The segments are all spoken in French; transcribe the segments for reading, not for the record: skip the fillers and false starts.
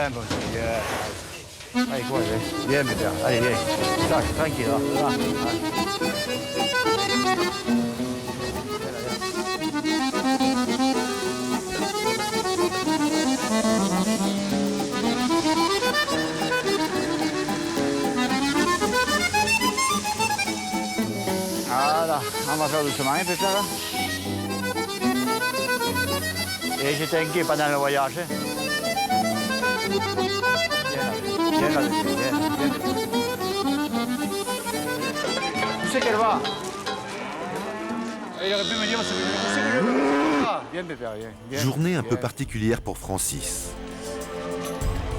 bien, bon, bien. Allez, quoi, viens, mes pères. Allez, viens. Ça, tranquille, là. Voilà, on va faire doucement, hein, pépère. Et j'étais inquiet pendant le voyage. Viens là, viens. Où c'est qu'elle va? Il aurait pu me dire, c'est qu'elle va. Viens, pépère, viens. Journée un peu particulière pour Francis.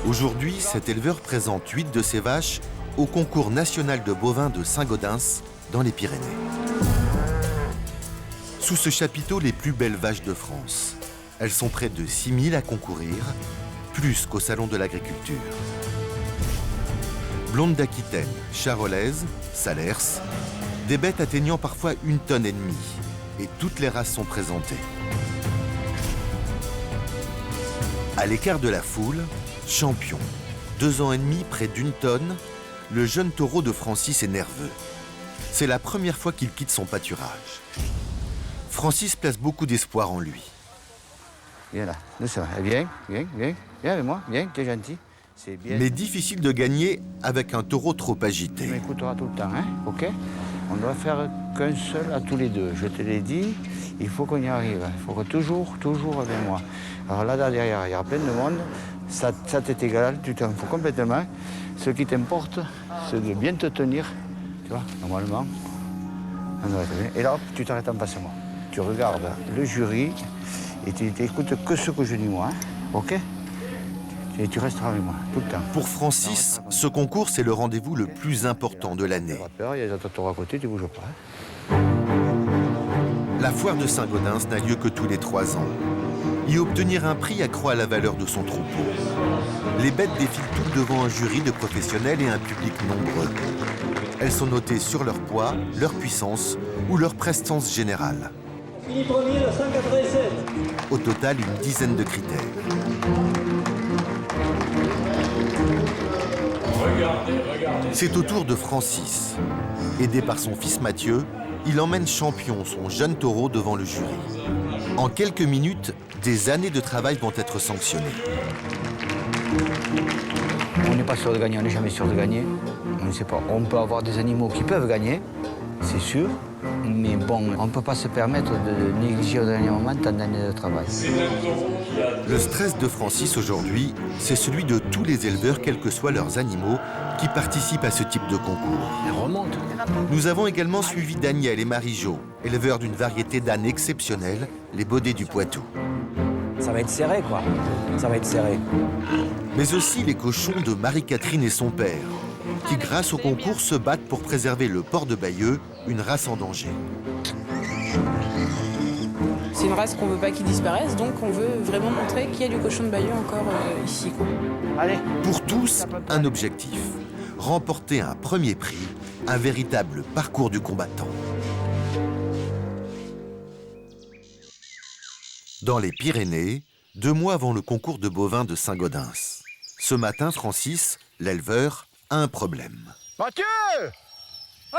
Aujourd'hui, cet éleveur présente 8 de ses vaches au concours national de bovins de Saint-Gaudens, dans les Pyrénées. Sous ce chapiteau, les plus belles vaches de France. Elles sont près de 6000 à concourir, plus qu'au Salon de l'Agriculture. Blondes d'Aquitaine, charolaises, salers, des bêtes atteignant parfois 1,5 tonne. Et toutes les races sont présentées. À l'écart de la foule, champion. 2 ans et demi, près d'1 tonne, le jeune taureau de Francis est nerveux. C'est la première fois qu'il quitte son pâturage. Francis place beaucoup d'espoir en lui. Viens là, doucement. Viens avec moi, viens, t'es gentil. C'est bien. Mais difficile de gagner avec un taureau trop agité. Tu m'écouteras tout le temps, hein, ok? On doit faire qu'un seul à tous les deux. Je te l'ai dit, il faut qu'on y arrive. Il faut que toujours avec moi. Alors là, derrière, il y a plein de monde. Ça t'est égal, tu t'en fous complètement. Ce qui t'importe, c'est de bien te tenir. Tu vois, normalement. Et là, hop, tu t'arrêtes en face de moi. Tu regardes le jury et tu n'écoutes que ce que je dis moi, hein, ok? Et tu resteras avec moi, tout le temps. Pour Francis, ce concours, c'est le rendez-vous le plus important de l'année. Il y a des autres à côté, tu ne bouges pas. La foire de Saint-Gaudens n'a lieu que tous les 3 ans. Y obtenir un prix accroît la valeur de son troupeau. Les bêtes défilent toutes devant un jury de professionnels et un public nombreux. Elles sont notées sur leur poids, leur puissance ou leur prestance générale. Fini premier, 187. Au total, une dizaine de critères. C'est au tour de Francis. Aidé par son fils Mathieu, il emmène champion son jeune taureau devant le jury. En quelques minutes, des années de travail vont être sanctionnées. On n'est pas sûr de gagner, on n'est jamais sûr de gagner. On ne sait pas. On peut avoir des animaux qui peuvent gagner, c'est sûr. Mais bon, on ne peut pas se permettre de négliger au dernier moment tant d'années de travail. Le stress de Francis aujourd'hui, c'est celui de tous les éleveurs, quels que soient leurs animaux, qui participent à ce type de concours. Elle remonte. Nous avons également suivi Daniel et Marie-Jo, éleveurs d'une variété d'ânes exceptionnelle, les Baudets du Poitou. Ça va être serré, quoi. Ça va être serré. Mais aussi les cochons de Marie-Catherine et son père, qui, grâce au concours, se battent pour préserver le port de Bayeux, une race en danger. C'est une race qu'on ne veut pas qu'il disparaisse, donc on veut vraiment montrer qu'il y a du cochon de Bayeux encore ici, quoi. Allez. Pour tous, un objectif, remporter un premier prix, un véritable parcours du combattant. Dans les Pyrénées, 2 mois avant le concours de bovins de Saint-Gaudens. Ce matin, Francis, l'éleveur, a un problème. Mathieu! Oh!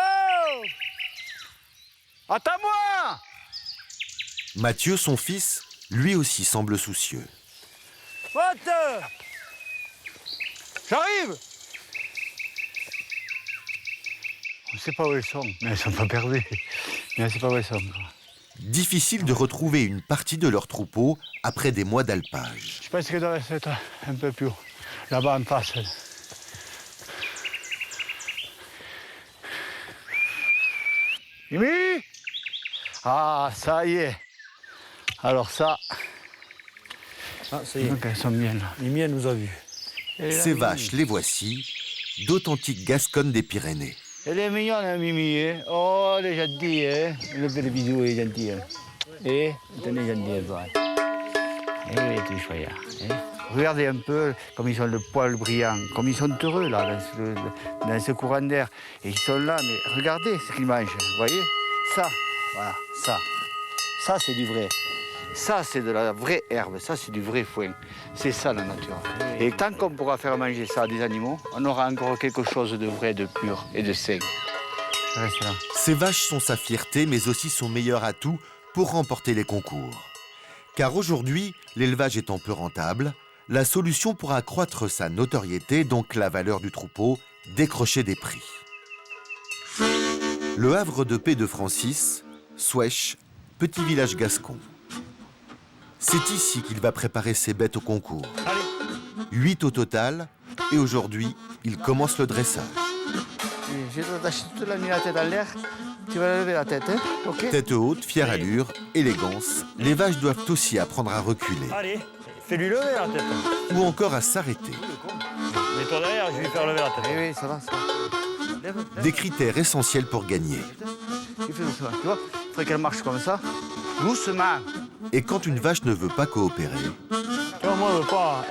Attends-moi! Mathieu, son fils, lui aussi semble soucieux. Mathieu! J'arrive! On ne sait pas où ils sont, mais ils sont pas perdus. Mais on ne sait pas où ils sont. Difficile de retrouver une partie de leur troupeau après des mois d'alpage. Je pense qu'il doit être un peu plus haut, là-bas en face. Mimi? Ah, ça y est. Alors ça... Ah, ça y est. Donc elles sont bien là. Mimi, elle nous a vus. Ces vaches, les voici, d'authentiques gasconnes des Pyrénées. Elle est mignonne, hein, Mimi. Hein? Oh, elle est gentille. Hein? Le bel vidéo est gentil. Hein? Et elle est gentille, toi. Et elle est chouette. Hein? Regardez un peu comme ils ont le poil brillant, comme ils sont heureux là, dans ce courant d'air. Et ils sont là, mais regardez ce qu'ils mangent. Vous voyez? Ça, voilà, ça. Ça, c'est du vrai. Ça, c'est de la vraie herbe, ça, c'est du vrai foin. C'est ça, la nature. Et tant qu'on pourra faire manger ça à des animaux, on aura encore quelque chose de vrai, de pur et de sain. Reste là. Ces vaches sont sa fierté, mais aussi son meilleur atout pour remporter les concours. Car aujourd'hui, l'élevage étant peu rentable, la solution pour accroître sa notoriété, donc la valeur du troupeau, décrocher des prix. Le havre de paix de Francis, Souèche, petit village gascon. C'est ici qu'il va préparer ses bêtes au concours. 8 au total, et aujourd'hui, il commence le dressage. Je dois t'acheter toute la nuit la tête en l'air. Tu vas lever la tête, hein? OK? Tête haute, fière allure, élégance, les vaches doivent aussi apprendre à reculer. Allez, fais-lui lever la tête. Ou encore à s'arrêter. Mets-toi derrière, je vais lui faire lever la tête. Oui, oui, ça va, ça va. Lève, lève. Des critères essentiels pour gagner. Tu fais doucement, tu vois? Il faudrait qu'elle marche comme ça. Doucement. Et quand une vache ne veut pas coopérer, Tu vois, moi,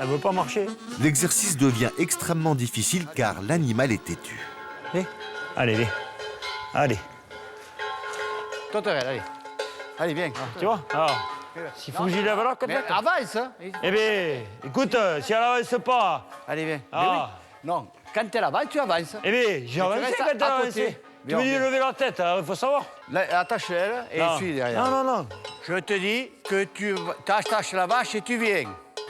elle veut pas marcher. l'exercice devient extrêmement difficile car l'animal est têtu. Allez, viens. Allez, Toi, t'arrêtes, allez. Allez, viens. tu vois? Alors, s'il faut que j'y lève la côte. Mais avance, hein? Eh bien, écoute, si elle avance pas, Allez, viens. Ah. Mais oui. Non, quand elle avance, tu avances. eh bien, j'ai avancé restes quand elle à a côté. avancé. Tu Viens, me dis de viens. lever la tête, il faut savoir. Là, attache-elle et Non. suis derrière. Non, non, non. Je te dis que tu attaches la vache et tu viens.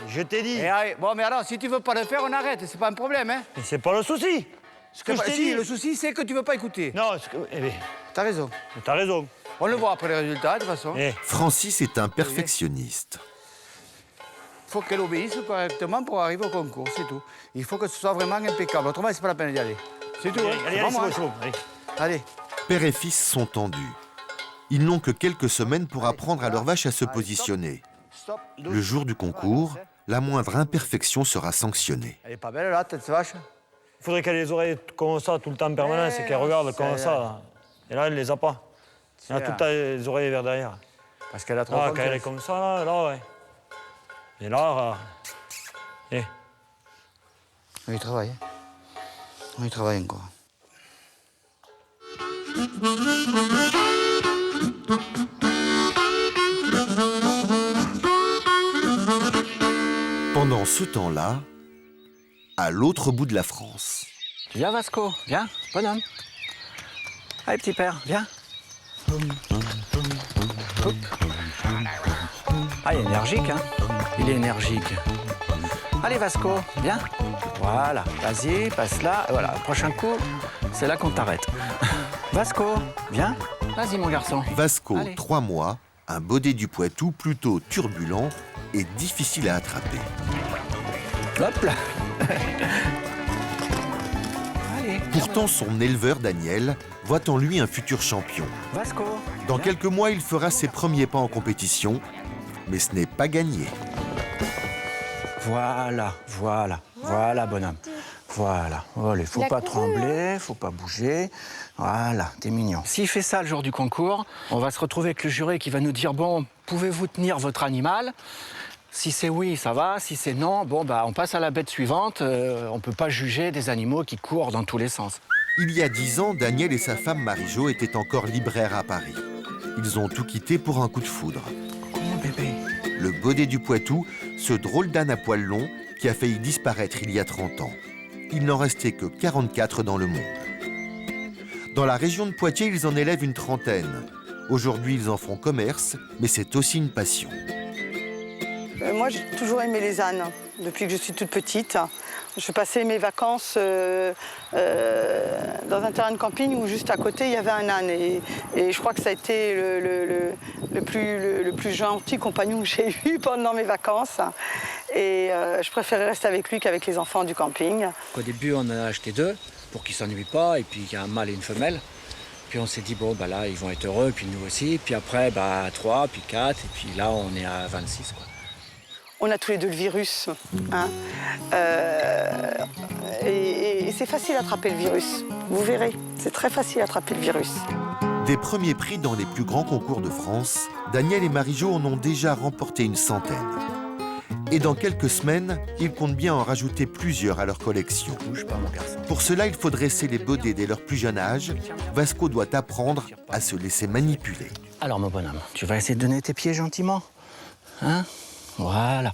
Je t'ai dit. Et allez, bon, mais alors, si tu veux pas le faire, on arrête. C'est pas un problème, hein? Mais c'est pas le souci. Ce que je t'ai Si, dit. le souci, c'est que tu veux pas écouter. Non, eh bien, T'as raison. t'as raison. On le voit après les résultats, de toute façon. Eh, Francis est un perfectionniste. Il faut qu'elle obéisse correctement pour arriver au concours, c'est tout. Il faut que ce soit vraiment impeccable. Autrement, c'est pas la peine d'y aller. C'est tout. allez, hein. allez, C'est allez, pas moi. c'est bon, allez. Allez. Père et fils sont tendus. Ils n'ont que quelques semaines pour apprendre à leur vache à se positionner. Stop. Le jour du concours, la moindre imperfection sera sanctionnée. Elle est pas belle, là, cette vache? Il faudrait qu'elle ait les oreilles comme ça tout le temps en permanence et qu'elle regarde comme ça. Là. Et là, elle les a pas. Elle a tout le temps les oreilles vers derrière. Parce qu'elle a trop Ah, confiance. quand elle est comme ça, là, ouais. Et là, eh. On y travaille. On y travaille encore. Pendant ce temps-là, à l'autre bout de la France, Viens, Vasco, viens, bonhomme. Allez, petit père, viens. Hop. Ah, il est énergique, hein? Il est énergique. Allez, Vasco, viens. Voilà, vas-y, passe là. Voilà, prochain coup, c'est là qu'on t'arrête. Vasco, viens. Vas-y, mon garçon. Vasco, Allez. 3 mois, un baudet du Poitou plutôt turbulent et difficile à attraper. Hop là. Allez. Pourtant, son éleveur Daniel voit en lui un futur champion. Vasco. Dans viens. quelques mois, il fera ses premiers pas en compétition, mais ce n'est pas gagné. Voilà, voilà, voilà, bonhomme. Voilà, allez, faut pas trembler, faut pas bouger. Voilà, t'es mignon. S'il fait ça le jour du concours, on va se retrouver avec le jury qui va nous dire, bon, pouvez-vous tenir votre animal? Si c'est oui, ça va. Si c'est non, bon, bah, on passe à la bête suivante. On peut pas juger des animaux qui courent dans tous les sens. Il y a 10 ans, Daniel et sa femme Marie-Jo étaient encore libraires à Paris. Ils ont tout quitté pour un coup de foudre. Oh, bébé. Le baudet du Poitou, ce drôle d'âne à poil long qui a failli disparaître il y a 30 ans. Il n'en restait que 44 dans le monde. Dans la région de Poitiers, ils en élèvent une trentaine. Aujourd'hui, ils en font commerce, mais c'est aussi une passion. Moi, j'ai toujours aimé les ânes, depuis que je suis toute petite. Je passais mes vacances dans un terrain de camping où juste à côté, il y avait un âne. Et je crois que ça a été le plus gentil compagnon que j'ai eu pendant mes vacances. Et je préférais rester avec lui qu'avec les enfants du camping. Au début, on en a acheté 2 pour qu'ils ne s'ennuient pas, et puis il y a un mâle et une femelle. Puis on s'est dit, bon, bah là, ils vont être heureux, puis nous aussi. Puis après, bah, 3, puis 4, et puis là, on est à 26, quoi. On a tous les deux le virus. Hein. Et c'est facile à attraper le virus. Vous verrez, c'est très facile à attraper le virus. Des premiers prix dans les plus grands concours de France, Daniel et Marie-Jo en ont déjà remporté une centaine. Et dans quelques semaines, ils comptent bien en rajouter plusieurs à leur collection. Bouge pas, mon garçon. Pour cela, il faudrait les bauder dès leur plus jeune âge. Vasco doit apprendre à se laisser manipuler. Alors, mon bonhomme, tu vas essayer de donner tes pieds gentiment. Hein? Voilà.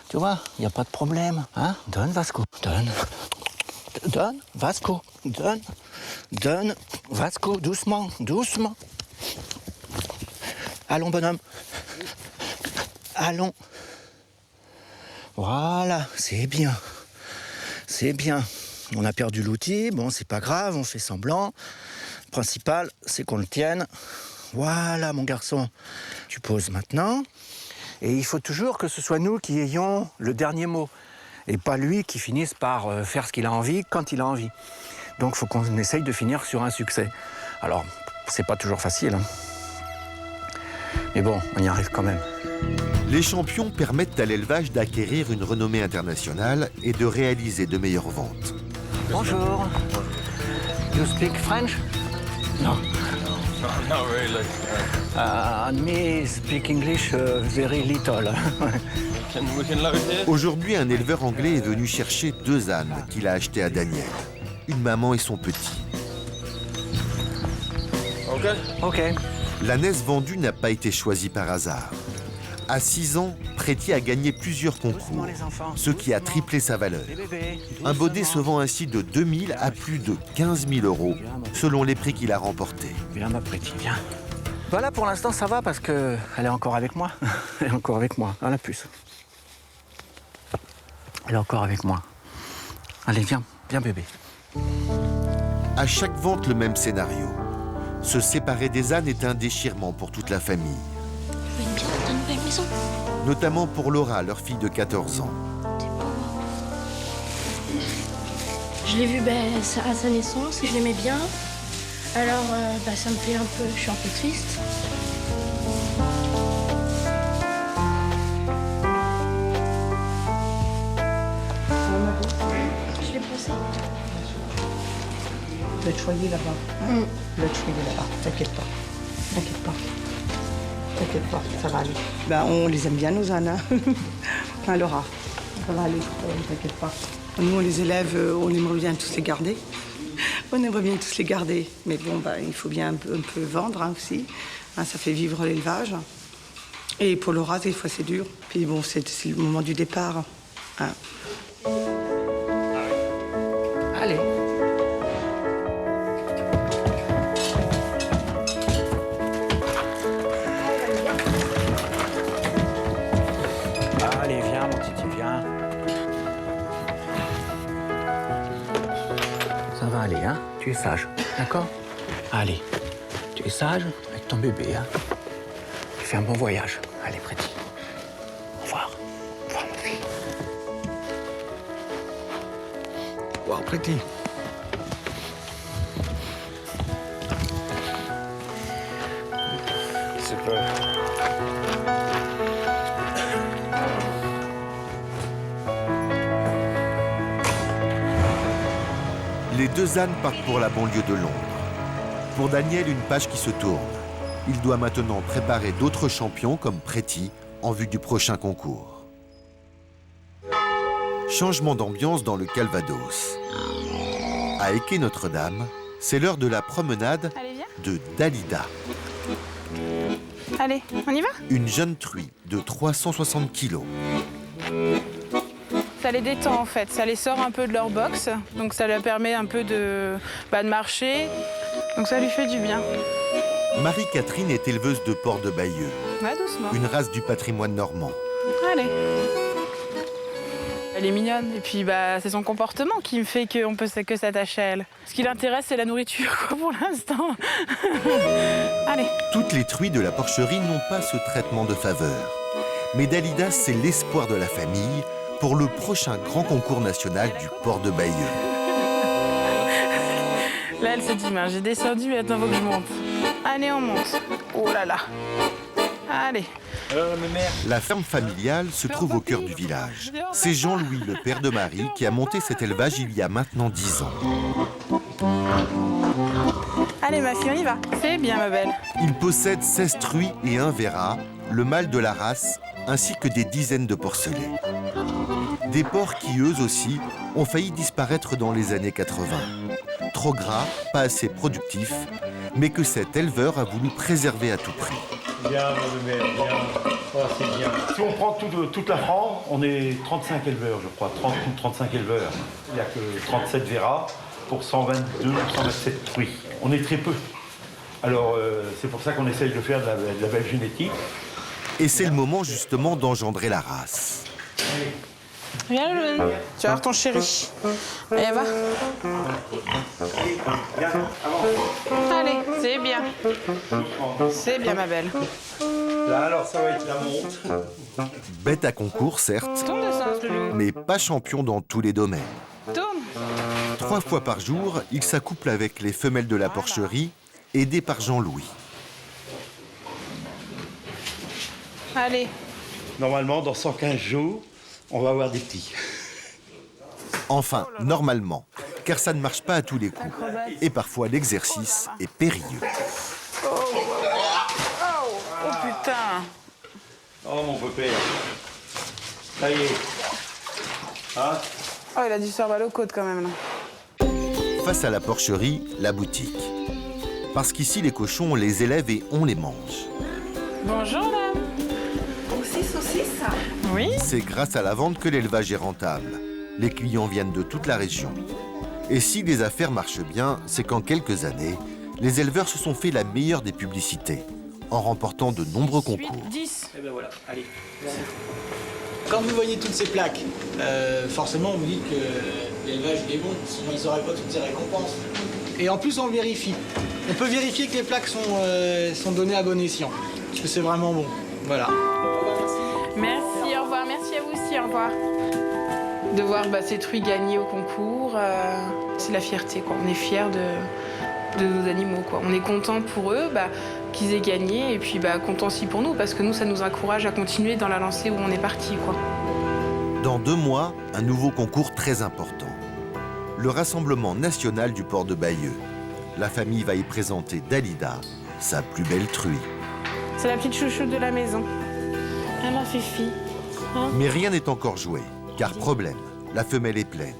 Tu vois, il n'y a pas de problème. Hein? Donne, Vasco. Donne. Donne, Vasco. Donne. Donne, Vasco. Doucement, doucement. Allons, bonhomme. Allons. Voilà, c'est bien. C'est bien. On a perdu l'outil, bon, c'est pas grave, on fait semblant. Le principal, c'est qu'on le tienne. Voilà, mon garçon. Tu poses maintenant. Et il faut toujours que ce soit nous qui ayons le dernier mot. Et pas lui qui finisse par faire ce qu'il a envie quand il a envie. Donc, il faut qu'on essaye de finir sur un succès. Alors, c'est pas toujours facile, hein. Mais bon, on y arrive quand même. Les champions permettent à l'élevage d'acquérir une renommée internationale et de réaliser de meilleures ventes. Bonjour. You speak French? No. Not really. And me speak English very little. We can load here. Aujourd'hui, un éleveur anglais est venu chercher 2 ânes qu'il a achetés à Daniel. Une maman et son petit. Okay. Ok. L'ânesse vendue n'a pas été choisie par hasard. À 6 ans, Pretty a gagné plusieurs concours, ce qui a triplé sa valeur. Un baudet se vend ainsi de 2 000 à plus de 15 000 euros, selon les prix qu'il a remportés. Viens, ma Pretty, viens. Voilà, pour l'instant, ça va parce qu'elle est encore avec moi. Elle est encore avec moi, hein, la puce. Elle est encore avec moi. Allez, viens, viens, bébé. À chaque vente, le même scénario. Se séparer des ânes est un déchirement pour toute la famille. Je veux une pièce de ta nouvelle maison. Notamment pour Laura, leur fille de 14 ans. T'es pauvre. Je l'ai vu à sa naissance, je l'aimais bien. Alors, ça me fait un peu... Je suis un peu triste. Je l'ai poussé. Je vais te choyer là-bas. Je vais te choyer là-bas. T'inquiète pas. T'inquiète pas. T'inquiète pas, ça va aller. On les aime bien, nos ânes. Hein, Laura, ça va aller. T'inquiète pas. Nous, on les élève, on aimerait bien tous les garder. On aimerait bien tous les garder. Mais bon, il faut bien un peu vendre aussi. Hein, ça fait vivre l'élevage. Et pour Laura, des fois, c'est dur. Puis bon, c'est le moment du départ. Hein. Allez. Allez, viens, mon titi, viens. Ça va aller, hein? Tu es sage, d'accord? Allez, tu es sage avec ton bébé, hein? Tu fais un bon voyage. Allez, Pretty. Au revoir. Au revoir, mon fils. Au revoir, Pretty. Super. Les 2 ânes partent pour la banlieue de Londres. Pour Daniel, une page qui se tourne. Il doit maintenant préparer d'autres champions comme Pretty en vue du prochain concours. Changement d'ambiance dans le Calvados. À Équet-Notre-Dame, c'est l'heure de la promenade Allez, viens. de Dalida, Allez, on y va? une jeune truie de 360 kilos. Ça les détend en fait, ça les sort un peu de leur box, donc ça leur permet un peu de marcher, donc ça lui fait du bien. Marie-Catherine est éleveuse de porcs de Bayeux, Ouais, doucement. une race du patrimoine normand. Allez. Elle est mignonne, et puis c'est son comportement qui me fait qu'on peut que s'attacher à elle. Ce qui l'intéresse, c'est la nourriture, quoi, pour l'instant. Allez. Toutes les truies de la porcherie n'ont pas ce traitement de faveur. Mais Dalida, c'est l'espoir de la famille pour le prochain grand concours national du port de Bayeux. Là, elle se dit, j'ai descendu, maintenant faut que je monte. Allez, on monte. Oh là là. Allez. La ferme familiale se trouve au cœur du village. C'est Jean-Louis, le père de Marie, qui a monté cet élevage il y a maintenant 10 ans. Allez, ma fille, on y va. C'est bien, ma belle. Il possède 16 truies et un verra, le mâle de la race, ainsi que des dizaines de porcelets. Des porcs qui, eux aussi, ont failli disparaître dans les années 80. Trop gras, pas assez productifs, mais que cet éleveur a voulu préserver à tout prix. Bien, mon bébé, bien. Oh, c'est bien. Si on prend toute la France, on est 35 éleveurs, je crois. 30 ou 35 éleveurs. Il n'y a que 37 verras pour 122 ou 127 truies. On est très peu. Alors, c'est pour ça qu'on essaye de faire de la belle génétique. Et c'est le moment, justement, d'engendrer la race. Viens, Loulou. Tu vas voir ton chéri. Allez, va. Allez, c'est bien. C'est bien, ma belle. Là, alors, ça va être la monte. Bête à concours, certes, Tourne de sens, Loulou. mais pas champion dans tous les domaines. Tourne. 3 fois par jour, il s'accouple avec les femelles de la porcherie, aidé par Jean-Louis. Allez. Normalement, dans 115 jours, on va avoir des petits. Enfin, normalement, car ça ne marche pas à tous les coups. Et parfois, l'exercice est périlleux. Oh, putain. Oh, mon pépère. Ça y est. Hein? Oh, il a dû se faire mal aux côtes quand même, là. Face à la porcherie, la boutique. Parce qu'ici, les cochons, on les élève et on les mange. Bonjour, dame. Aussi saucisse. Oui. C'est grâce à la vente que l'élevage est rentable. Les clients viennent de toute la région. Et si les affaires marchent bien, c'est qu'en quelques années, les éleveurs se sont fait la meilleure des publicités, en remportant de nombreux concours. 10. Et ben voilà, allez. Quand vous voyez toutes ces plaques, forcément vous dites que l'élevage est bon, sinon ils n'auraient pas toutes ces récompenses. Et en plus on le vérifie. On peut vérifier que les plaques sont données à bon escient, parce que c'est vraiment bon. Voilà. Merci, au revoir. Merci à vous aussi, au revoir. De voir ces truies gagner au concours, c'est la fierté, quoi. On est fiers de nos animaux, quoi. On est content pour eux qu'ils aient gagné et puis content aussi pour nous parce que nous, ça nous encourage à continuer dans la lancée où on est parti, quoi. Dans 2 mois, un nouveau concours très important. Le Rassemblement national du port de Bayeux. La famille va y présenter Dalida, sa plus belle truie. C'est la petite chouchoute de la maison. Ah, ma fifi. Hein? Mais rien n'est encore joué, car problème, la femelle est pleine.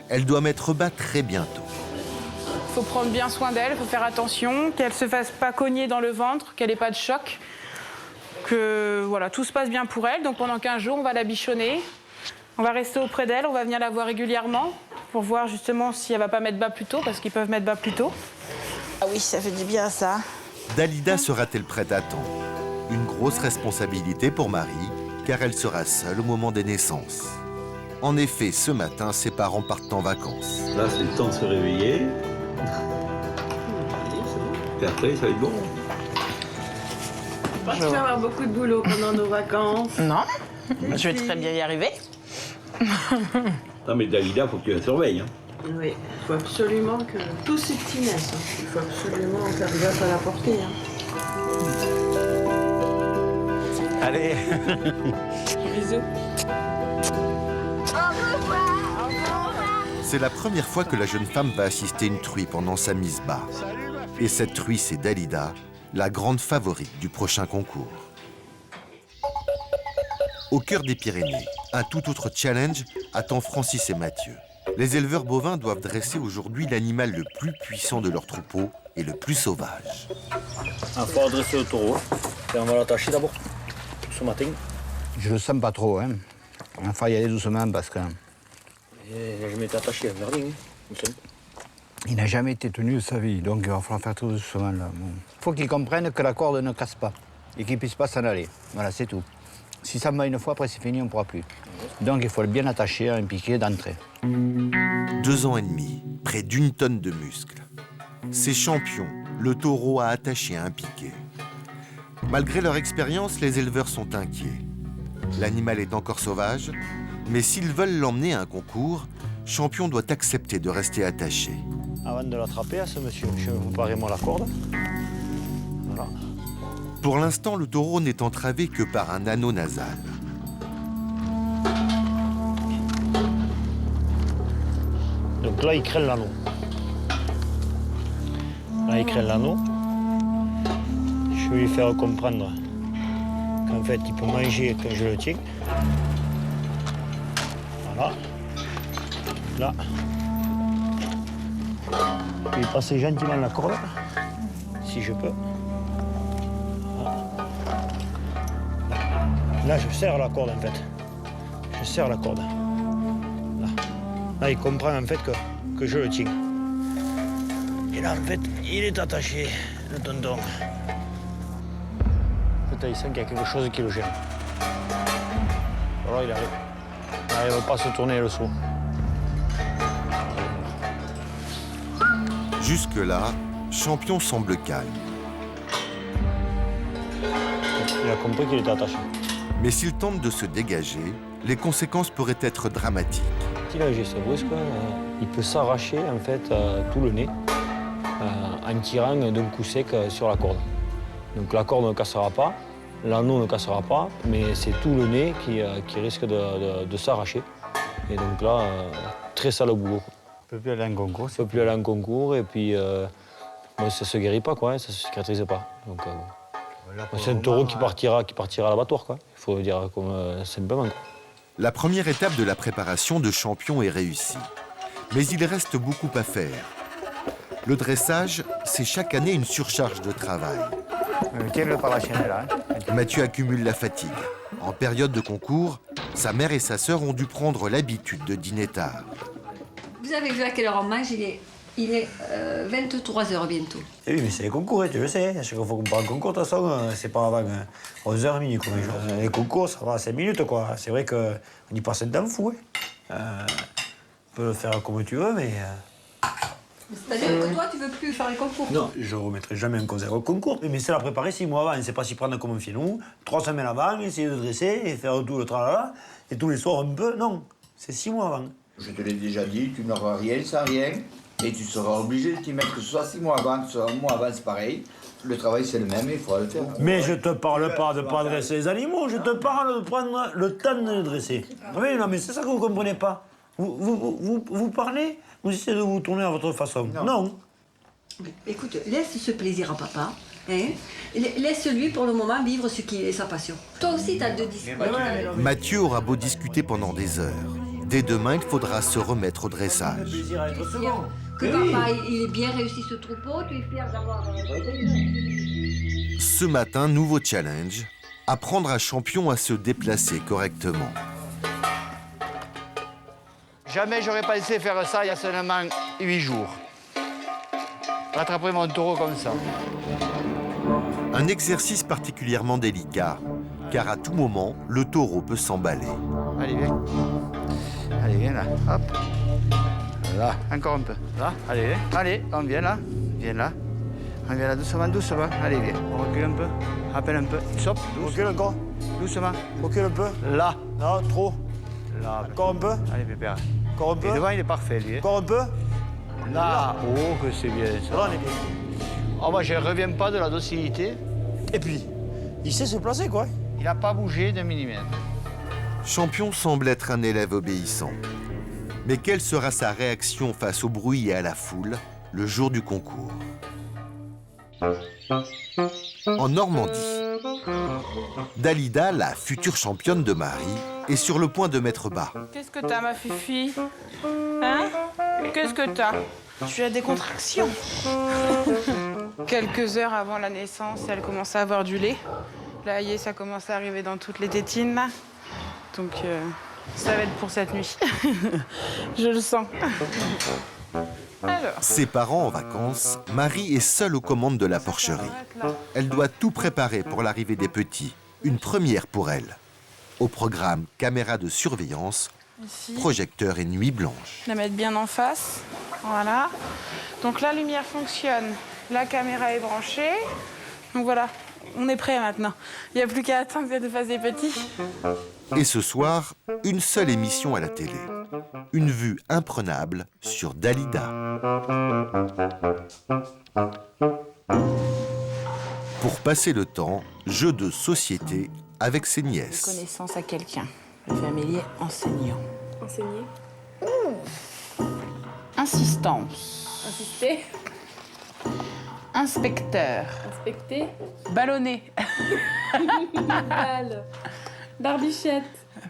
Elle doit mettre bas très bientôt. Il faut prendre bien soin d'elle, il faut faire attention, qu'elle ne se fasse pas cogner dans le ventre, qu'elle n'ait pas de choc, que voilà, tout se passe bien pour elle. Donc pendant 15 jours, on va la bichonner, on va rester auprès d'elle, on va venir la voir régulièrement pour voir justement si elle ne va pas mettre bas plus tôt, parce qu'ils peuvent mettre bas plus tôt. Ah oui, ça fait du bien ça. Dalida sera-t-elle prête à temps? Une grosse responsabilité pour Marie, car elle sera seule au moment des naissances. En effet, ce matin, ses parents partent en vacances. Là, c'est le temps de se réveiller. Et après, ça va être bon. Tu vas avoir beaucoup de boulot pendant nos vacances. Non, je vais très bien y arriver. Non, mais Dalida, il faut que tu la surveilles. Hein. Oui, il faut absolument que tous ces petits naissent. Il faut absolument faire gaffe à la portée. Allez. Bisous. C'est la première fois que la jeune femme va assister une truie pendant sa mise bas. Et cette truie, c'est Dalida, la grande favorite du prochain concours. Au cœur des Pyrénées, un tout autre challenge attend Francis et Mathieu. Les éleveurs bovins doivent dresser aujourd'hui l'animal le plus puissant de leur troupeau et le plus sauvage. Il faut dresser le taureau. Et on va l'attacher d'abord, ce matin. Je le sens pas trop, hein. Il faut y aller doucement parce que... Il n'a jamais été attaché, regardez. Il n'a jamais été tenu de sa vie, donc il va falloir faire tout doucement là. Il faut qu'il comprenne que la corde ne casse pas et qu'il ne puisse pas s'en aller. Voilà, c'est tout. Si ça me va une fois, après c'est fini, on ne pourra plus. Donc il faut le bien attacher à un piquet d'entrée. 2 ans et demi, près d'1 tonne de muscles. Ces champions, le taureau a attaché à un piquet. Malgré leur expérience, les éleveurs sont inquiets. L'animal est encore sauvage, mais s'ils veulent l'emmener à un concours, Champion doit accepter de rester attaché. Avant de l'attraper à ce monsieur, je vais vous préparer moi la corde. Voilà. Pour l'instant, le taureau n'est entravé que par un anneau nasal. Donc là, il crée l'anneau. Là, il crée l'anneau. Je vais lui faire comprendre qu'en fait, il peut manger quand je le tiens. Voilà. Là. Je vais passer gentiment la corde, si je peux. Voilà. Là, je serre la corde en fait. Je serre la corde. Là, là il comprend en fait que je le tiens. Et là, en fait, il est attaché, le tonton. Peut-être il sent qu'il y a quelque chose qui le gêne. Alors il arrive. Il n'arrive pas à se tourner le saut. Jusque-là, Champion semble calme. Il a compris qu'il était attaché. Mais s'il tente de se dégager, les conséquences pourraient être dramatiques. Si là j'ai ce brusque, il peut s'arracher en fait tout le nez en tirant d'un coup sec sur la corde. Donc la corde ne cassera pas, l'anneau ne cassera pas, mais c'est tout le nez qui risque de s'arracher. Et donc là, très sale au boulot. Il ne peut plus aller en concours. Il ne peut plus aller en concours et puis ça ne se guérit pas, quoi, ça ne se cicatrise pas. Donc, c'est un taureau qui partira à l'abattoir, quoi. Il faut le dire simplement. Quoi. La première étape de la préparation de Champion est réussie. Mais il reste beaucoup à faire. Le dressage, c'est chaque année une surcharge de travail. Tiens-le par la chaîne là. Mathieu accumule la fatigue. En période de concours, sa mère et sa sœur ont dû prendre l'habitude de dîner tard. Vous avez vu à quelle heure on mange? Il est 23h bientôt. Et oui, mais c'est les concours, tu le sais. À chaque fois qu'on part en concours, de toute façon, c'est pas avant 11h minuit. Les concours, ça va 5 minutes, quoi. C'est vrai qu'on y passe un temps fou. On peut le faire comme tu veux, mais... C'est-à-dire que toi, tu veux plus faire les concours? Non, je ne remettrai jamais un concert au concours. Mais c'est la préparer 6 mois avant. C'est pas s'y prendre comme on fait nous. 3 semaines avant, essayer de dresser et faire tout le tralala. Et tous les soirs un peu. Non, c'est 6 mois avant. Je te l'ai déjà dit, tu n'auras rien sans rien. Et tu seras obligé de t'y mettre, que ce soit 6 mois avant, que ce soit 1 mois avant, c'est pareil. Le travail, c'est le même, il faudra le faire. Mais je te parle pas de pas dresser les animaux, je te parle de prendre le temps de les dresser. Oui, non, mais c'est ça que vous comprenez pas. Vous parlez, vous essayez de vous tourner à votre façon. Non. Écoute, laisse ce plaisir à papa. Hein? Laisse-lui pour le moment vivre ce qui est sa passion. Toi aussi, t'as de discours. Mathieu aura beau discuter pendant des heures. Dès demain, il faudra se remettre au dressage. Que papa, il ait bien réussi ce troupeau, tu es fier d'avoir... Ce matin, nouveau challenge, apprendre à Champion à se déplacer correctement. Jamais j'aurais pensé faire ça il y a seulement 8 jours. Rattraper mon taureau comme ça. Un exercice particulièrement délicat, car à tout moment, le taureau peut s'emballer. Allez, viens. Allez, viens là. Hop. Là, encore un peu. Là, allez, viens. Allez, on vient là. Viens là. On vient là doucement, doucement. Allez, viens. On recule un peu. Rappelle un peu. Stop. Recule encore. Doucement. Recule un peu. Là. Non, trop. Là. Encore un peu. Allez, pépère. Encore un peu. Et devant, il est parfait, lui. Encore un peu. Là. Oh, que c'est bien ça. Là, on est bien. Oh, moi, je ne reviens pas de la docilité. Et puis, il sait se placer, quoi. Il n'a pas bougé d'un millimètre. Champion semble être un élève obéissant. Mais quelle sera sa réaction face au bruit et à la foule le jour du concours? En Normandie, Dalida, la future championne de Marie, est sur le point de mettre bas. Qu'est-ce que t'as, ma fifi? Hein? Qu'est-ce que t'as? Tu as des contractions. Quelques heures avant la naissance, elle commence à avoir du lait. Là, ça commence à arriver dans toutes les tétines, là. Donc, ça va être pour cette nuit. Je le sens. Alors. Ses parents en vacances, Marie est seule aux commandes de la porcherie. Elle doit tout préparer pour l'arrivée des petits. Une première pour elle. Au programme caméra de surveillance, ici, projecteur et nuit blanche. La mettre bien en face. Voilà. Donc la lumière fonctionne. La caméra est branchée. Donc voilà, on est prêt maintenant. Il n'y a plus qu'à attendre que ça nous fasse des petits. Et ce soir, une seule émission à la télé. Une vue imprenable sur Dalida. Pour passer le temps, jeu de société avec ses nièces. Connaissance à quelqu'un. Le familier enseignant. Enseigner. Insistance. Insister. Inspecteur. Inspecter. Ballonné. Balle. Barbichette.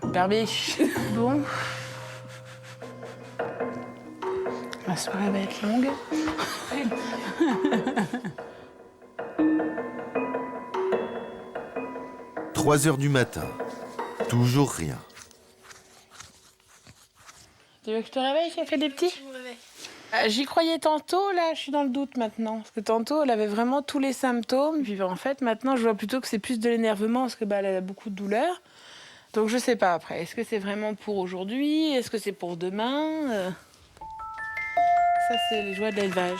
Barbiche. Bon. La soirée va être longue. 3 heures du matin. Toujours rien. Tu veux que je te réveille, j'ai fait des petits? J'y croyais tantôt, là, je suis dans le doute maintenant. Parce que tantôt, elle avait vraiment tous les symptômes. Puis en fait, maintenant, je vois plutôt que c'est plus de l'énervement parce que elle a beaucoup de douleurs. Donc je sais pas après. Est-ce que c'est vraiment pour aujourd'hui? Est-ce que c'est pour demain? Ça, c'est les joies de l'élevage.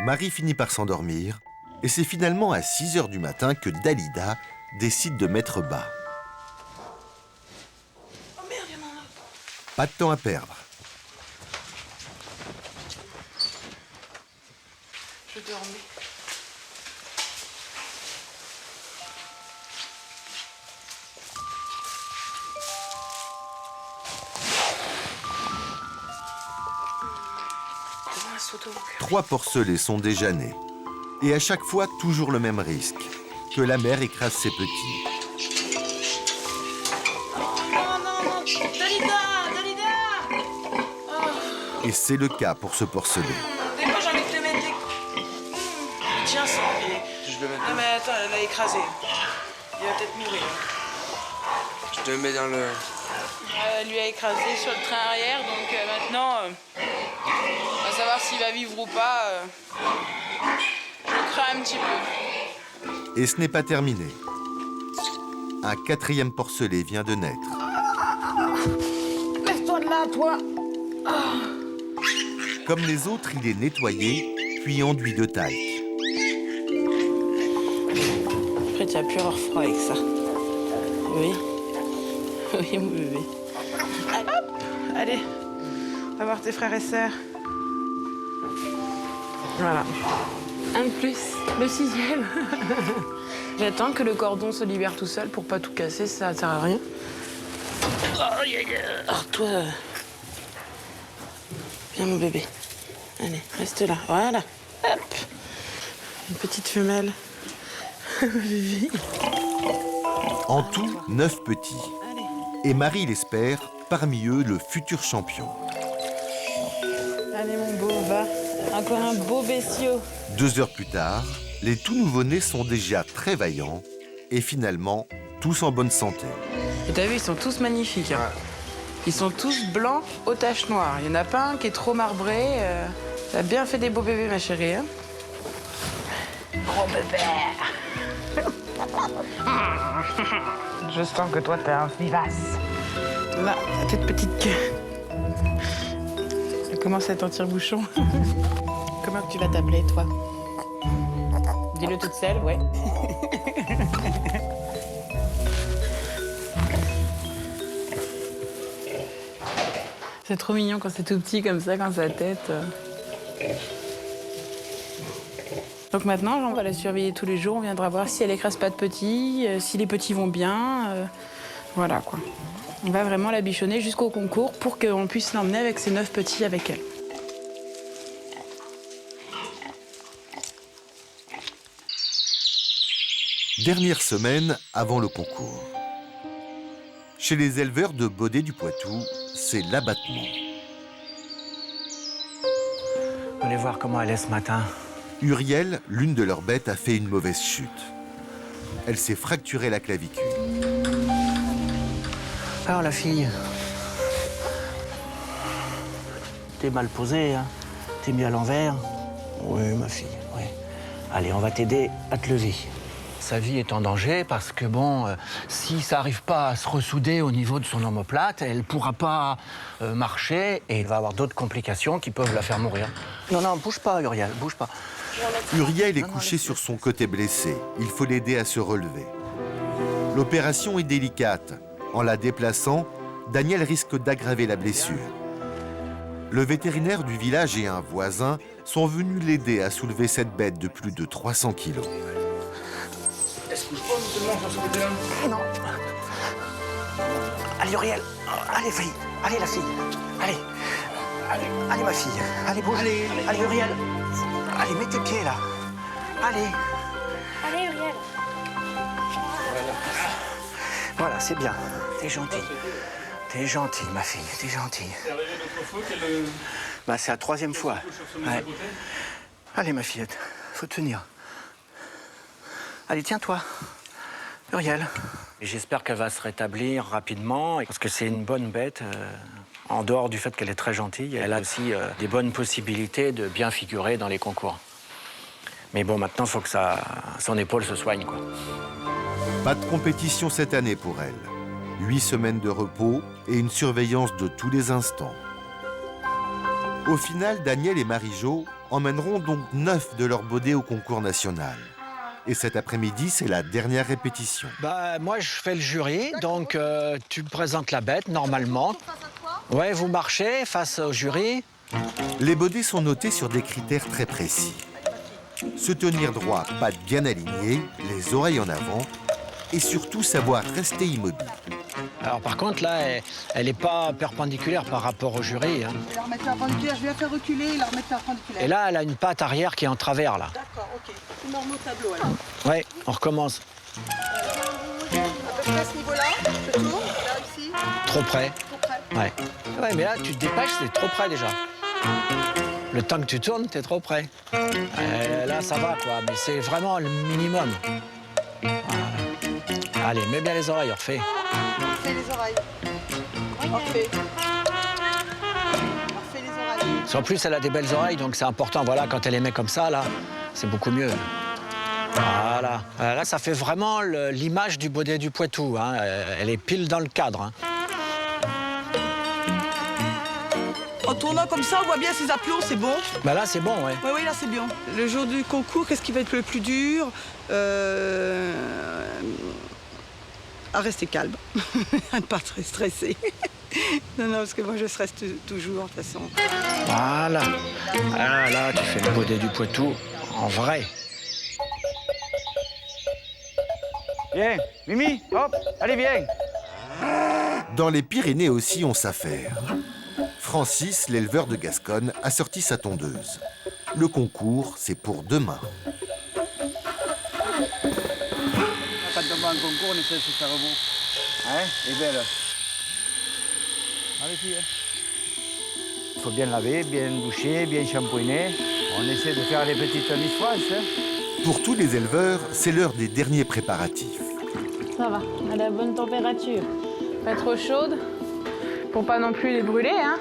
Marie finit par s'endormir et c'est finalement à 6 h du matin que Dalida décide de mettre bas. Oh merde, il y en a un autre. Pas de temps à perdre. Je dormais. Trois porcelets sont déjà nés. Et à chaque fois, toujours le même risque. Que la mère écrase ses petits. Non, Dalida Et c'est le cas pour ce porcelet. Des fois, j'ai envie de te mettre des... Tiens, ça. Non, mais attends, elle l'a écrasé. Il va peut-être mourir. Je te mets dans le... Elle lui a écrasé sur le train arrière, donc maintenant, on va savoir s'il va vivre ou pas. Je crains un petit peu. Et ce n'est pas terminé. Un 4e porcelet vient de naître. Laisse-toi de là, toi. Comme les autres, il est nettoyé, puis enduit de talc. Après, tu vas plus avoir froid avec ça. Oui. Oui, mon bébé. Hop, allez, va voir tes frères et sœurs. Voilà. Un de plus, le 6e. J'attends que le cordon se libère tout seul pour pas tout casser, ça sert à rien. Alors toi, viens mon bébé. Allez, reste là, voilà. Hop. Une petite femelle. En tout, 9 petits. Et Marie l'espère, parmi eux, le futur champion. Allez mon beau, va. Encore un beau bestiau. 2 heures plus tard, les tout nouveau-nés sont déjà très vaillants et finalement, tous en bonne santé. Et t'as vu, ils sont tous magnifiques. Hein. Ils sont tous blancs aux taches noires. Il n'y en a pas un qui est trop marbré. T'as bien fait des beaux bébés, ma chérie. Hein. Gros bébé. Je sens que toi, t'es un vivace. Là, ta toute petite queue. Elle commence à être en tire-bouchon. Comment tu vas t'appeler, toi? Dis-le toute seule, ouais. C'est trop mignon quand c'est tout petit comme ça, quand sa tête. Donc maintenant, on va la surveiller tous les jours. On viendra voir si elle écrase pas de petits, si les petits vont bien. Voilà, quoi. On va vraiment la bichonner jusqu'au concours pour qu'on puisse l'emmener avec ses 9 petits avec elle. Dernière semaine avant le concours. Chez les éleveurs de Baudet du Poitou, c'est l'abattement. Allez voir comment elle est ce matin. Uriel, l'une de leurs bêtes, a fait une mauvaise chute. Elle s'est fracturé la clavicule. Alors la fille, t'es mal posée, hein? T'es mis à l'envers. Oui, ma fille, oui. Allez, on va t'aider à te lever. Sa vie est en danger parce que, bon, si ça n'arrive pas à se ressouder au niveau de son omoplate, elle ne pourra pas marcher et elle va avoir d'autres complications qui peuvent la faire mourir. Non, non, bouge pas, Uriel, bouge pas. Uriel est couché sur son côté blessé. Il faut l'aider à se relever. L'opération est délicate. En la déplaçant, Daniel risque d'aggraver la blessure. Le vétérinaire du village et un voisin sont venus l'aider à soulever cette bête de plus de 300 kilos. Est-ce que je peux non. Allez, Uriel. Allez, fille. Allez, la fille. Allez. Allez, allez ma fille. Allez, bouge. Allez, allez, Uriel. Allez, mets tes pieds, là. Allez. Allez, Uriel. Voilà, c'est bien. T'es gentille. T'es gentille, ma fille. T'es gentille. Bah, c'est la 3e fois. Ouais. Allez, ma fillette. Faut tenir. Allez, tiens-toi. Uriel. Et j'espère qu'elle va se rétablir rapidement, parce que c'est une bonne bête. En dehors du fait qu'elle est très gentille, elle a aussi des bonnes possibilités de bien figurer dans les concours. Mais bon, maintenant, il faut que son épaule se soigne, quoi. Pas de compétition cette année pour elle. 8 semaines de repos et une surveillance de tous les instants. Au final, Daniel et Marie-Jo emmèneront donc 9 de leurs bodés au concours national. Et cet après-midi, c'est la dernière répétition. Moi, je fais le jury, donc tu présentes la bête, normalement. Ouais, vous marchez face au jury. Les bodés sont notés sur des critères très précis. Se tenir droit, pattes bien alignées, les oreilles en avant, et surtout savoir rester immobile. Alors par contre, là, elle n'est pas perpendiculaire par rapport au jury. Hein. La remettre perpendiculaire, je vais la faire reculer et la remettre perpendiculaire. Et là, elle a une patte arrière qui est en travers, là. D'accord, ok. Tu me remets au tableau, alors. Ouais, on recommence. À peu près à ce niveau-là, je tourne, là, ici. Trop près. Trop près. Ouais. Ouais, mais là, tu te dépêches, c'est trop près déjà. Le temps que tu tournes, t'es trop près. Là, ça va, quoi, mais c'est vraiment le minimum. Voilà. Allez, mets bien les oreilles, on refait. On refait les oreilles. On refait. On refait les oreilles. En plus, elle a des belles oreilles, donc c'est important. Voilà, quand elle les met comme ça, là, c'est beaucoup mieux. Voilà. Là, ça fait vraiment l'image du baudet du Poitou. Hein. Elle est pile dans le cadre. Hein. En tournant comme ça, on voit bien ses aplombs, c'est bon. Bah là, c'est bon, ouais. Oui, là, c'est bien. Le jour du concours, qu'est-ce qui va être le plus dur à rester calme, à ne pas très stressé. Non, parce que moi, je stresse toujours, de toute façon. Voilà. Ah, là, tu fais le baudet du Poitou en vrai. Viens, Mimi, hop, allez, viens. Dans les Pyrénées aussi, on s'affaire. Francis, l'éleveur de Gascogne, a sorti sa tondeuse. Le concours, c'est pour demain. Quand on va en concours, on essaie de se faire beau. Hein? Et belle. Allez, filles. Il faut bien laver, bien doucher, bien shampouiner. On essaie de faire les petites Miss France. Hein? Pour tous les éleveurs, c'est l'heure des derniers préparatifs. Ça va, à la bonne température. Pas trop chaude, pour pas non plus les brûler, hein.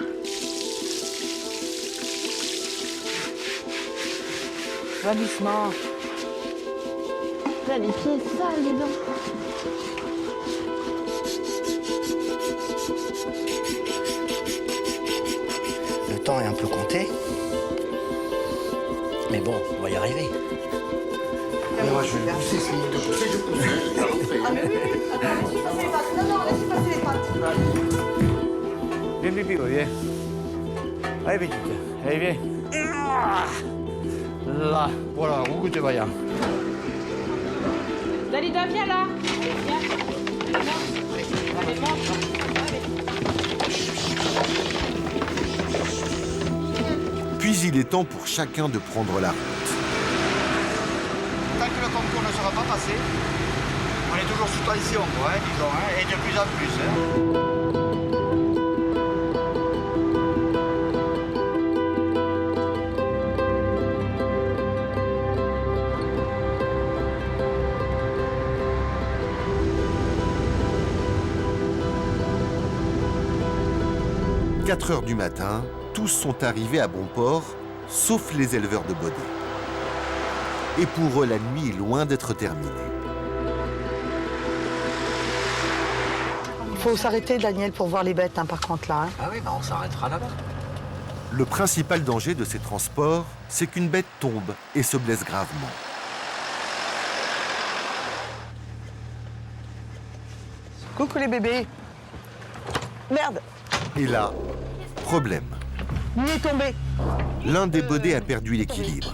Va doucement. Là, les pieds sales, les dents. Le temps est un peu compté. Mais bon, on va y arriver. Moi, je vais pousser, c'est de pousser, je pousse. Ah, mais oui, oui. Attends, laisse-lui passer les pattes. Non, non, laisse-lui passer les pattes. Viens, Pipi, viens. Allez, petite. Allez, viens. Là, voilà, où tu vas, Yann. Dalida, viens là. Viens. Allez, monte. Puis il est temps pour chacun de prendre la route. Tant que le concours ne sera pas passé, on est toujours sous tension, quoi, hein, disons, hein, et de plus en plus. Hein. À 4 heures du matin, tous sont arrivés à bon port, sauf les éleveurs de bodés. Et pour eux, la nuit est loin d'être terminée. Il faut s'arrêter, Daniel, pour voir les bêtes, hein, par contre, là. Hein. Ah oui, bah on s'arrêtera là-bas. Le principal danger de ces transports, c'est qu'une bête tombe et se blesse gravement. Coucou les bébés. Merde, Et là, problème. Mimi est tombé. L'un des bodés a perdu l'équilibre.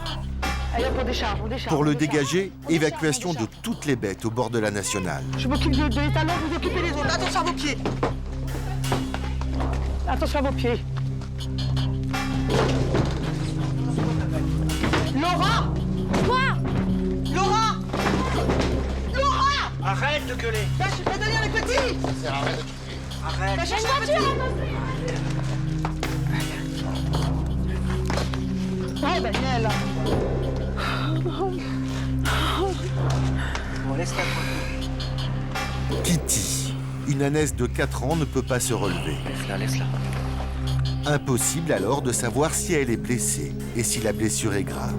Allez, hop, on décharge, on décharge. Pour le on décharge. dégager, évacuation de toutes les bêtes au bord de la nationale. Je m'occupe de l'étalon, vous occupez les autres. Attention à vos pieds. Attention à vos pieds. Laura! Quoi? Laura! Laura! Arrête de gueuler. Bah, je suis pas derrière les petits! Arrête. Bah, cherche la voiture! Oh, Daniel! Bon, laisse-la tranquille. Kitty, une ânesse de 4 ans, ne peut pas se relever. Laisse-la, laisse-la. Impossible alors de savoir si elle est blessée et si la blessure est grave.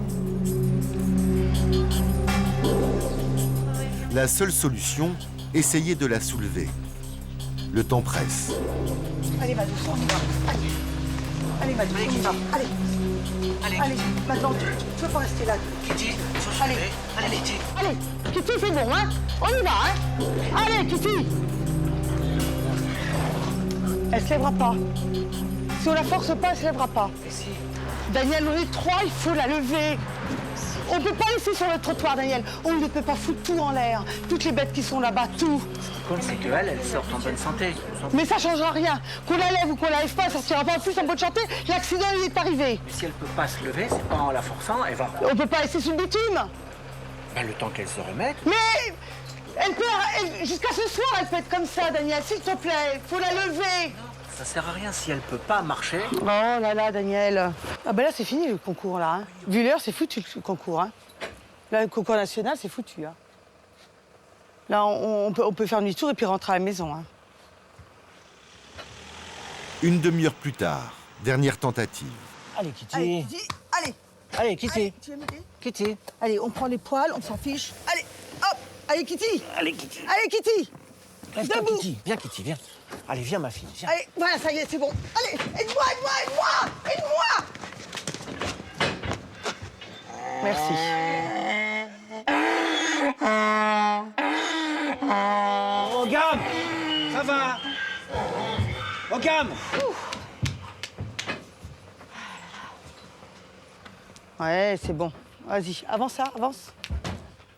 La seule solution, essayer de la soulever. Le temps presse. Allez, va doucement, on y va. Allez, va doucement, on y va. Allez, maintenant, tu peux pas rester là. Kitty, Allez, allez, Kitty, c'est bon, hein? On y va, hein? Allez, Kitty! Elle se lèvera pas. Si on la force pas, elle se lèvera pas. Daniel, on est 3, il faut la lever. On ne peut pas laisser sur le trottoir, Daniel. On ne peut pas foutre tout en l'air. Toutes les bêtes qui sont là-bas, tout. Ce qui compte, c'est qu'elle, elle sorte en bonne santé. Mais ça ne changera rien. Qu'on la lève ou qu'on la lève pas, ça ne sortira pas en plus en bonne santé. L'accident, il est arrivé. Mais si elle peut pas se lever, c'est pas en la forçant, elle va... On ne peut pas laisser sous le bitume. Ben, le temps qu'elle se remette... Mais elle peut, jusqu'à ce soir, elle peut être comme ça, Daniel. S'il te plaît, faut la lever. Ça sert à rien si elle peut pas marcher. Oh là là, Daniel. Ah ben là, c'est fini le concours, là. Hein. Vu l'heure, c'est foutu le concours. Hein. Là, le concours national, c'est foutu. Hein. Là, on peut faire demi-tour et puis rentrer à la maison. Hein. Une demi-heure plus tard, dernière tentative. Allez, Kitty. Allez, Kitty, allez. Allez, Kitty. Allez, tu veux m'aider? Kitty. Allez, on prend les poils, on s'en fiche. Allez, hop. Allez, Kitty. Allez, Kitty. Allez, Kitty. Reste Debout. Kitty. Viens, Kitty, viens. Allez, viens, ma fille. Viens. Allez, voilà, ça y est, c'est bon. Allez, aide-moi, aide-moi, aide-moi, aide-moi. Merci. Au gamme. Ça va. Au gamme. Ouais, c'est bon. Vas-y, avance ça, avance.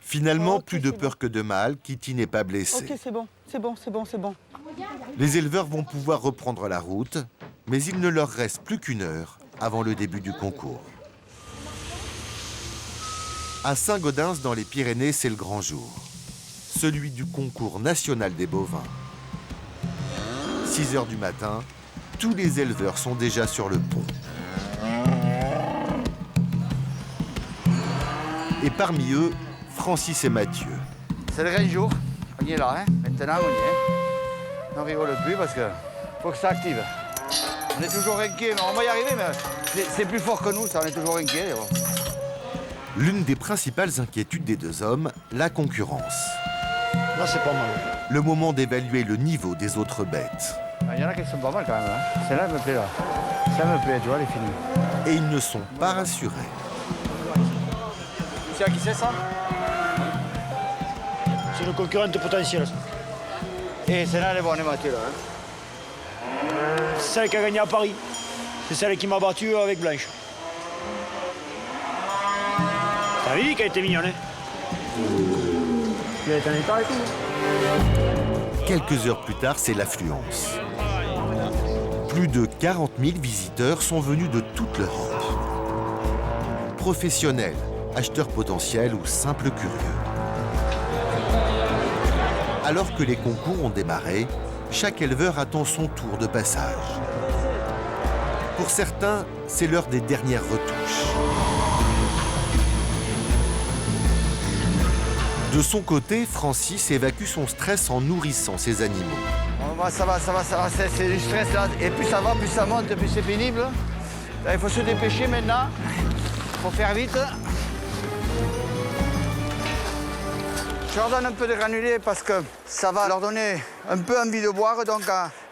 Finalement, Ok, plus de c'est peur que de mal, Kitty n'est pas blessée. Ok, c'est bon, c'est bon, c'est bon, c'est bon. Les éleveurs vont pouvoir reprendre la route, mais il ne leur reste plus qu'une heure avant le début du concours. À Saint-Gaudens, dans les Pyrénées, c'est le grand jour. Celui du concours national des bovins. 6 heures du matin, tous les éleveurs sont déjà sur le pont. Et parmi eux, Francis et Mathieu. C'est le grand jour. On y est là, hein. Maintenant on y est. On rigole plus parce que faut que ça active. On est toujours inquiet, mais on va y arriver, mais c'est plus fort que nous, ça, on est toujours inquiet. L'une des principales inquiétudes des deux hommes, la concurrence. Là, c'est pas mal. Le moment d'évaluer le niveau des autres bêtes. Il y en a qui sont pas mal quand même. Hein. Celle-là me plaît là. Ça me plaît, tu vois, elle est finie. Et ils ne sont pas rassurés. Tu sais à qui c'est, ça? C'est une concurrente potentielle. Et celle-là, elle est bonne, Mathieu, là. Hein. C'est celle qui a gagné à Paris. C'est celle qui m'a battu avec Blanche. T'as vu qu'elle était mignonne, hein? Il a été en état et tout. Quelques heures plus tard, c'est l'affluence. Plus de 40 000 visiteurs sont venus de toute l'Europe. Professionnels, acheteurs potentiels ou simples curieux. Alors que les concours ont démarré, chaque éleveur attend son tour de passage. Pour certains, c'est l'heure des dernières retouches. De son côté, Francis évacue son stress en nourrissant ses animaux. Bon, ça va, c'est du stress là. Et plus ça va, plus ça monte, plus c'est pénible. Là, il faut se dépêcher maintenant. Il faut faire vite. Je leur donne un peu de granulés parce que ça va leur donner un peu envie de boire. Donc,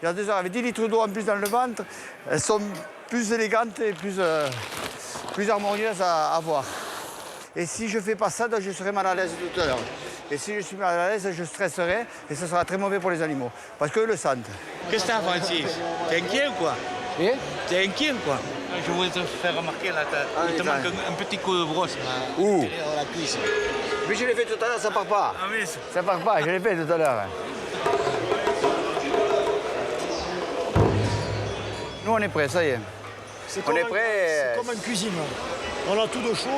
il y a 2 heures, avec 10 litres d'eau en plus dans le ventre, elles sont plus élégantes et plus harmonieuses à voir. Et si je ne fais pas ça, donc je serai mal à l'aise tout à l'heure. Et si je suis mal à l'aise, je stresserai et ce sera très mauvais pour les animaux. Parce qu'eux le sentent. Qu'est-ce que t'as, Francis? T'es inquiet ou quoi? Et T'es inquiet ou quoi? Je voulais te faire remarquer, là, il te manque un petit coup de brosse. Là, où? derrière la cuisse. Mais je l'ai fait tout à l'heure, ça part pas. Ah oui. Ça part pas, je l'ai fait tout à l'heure. Nous, on est prêts, ça y est. On est prêts. C'est comme en cuisine. On a tout de chaud,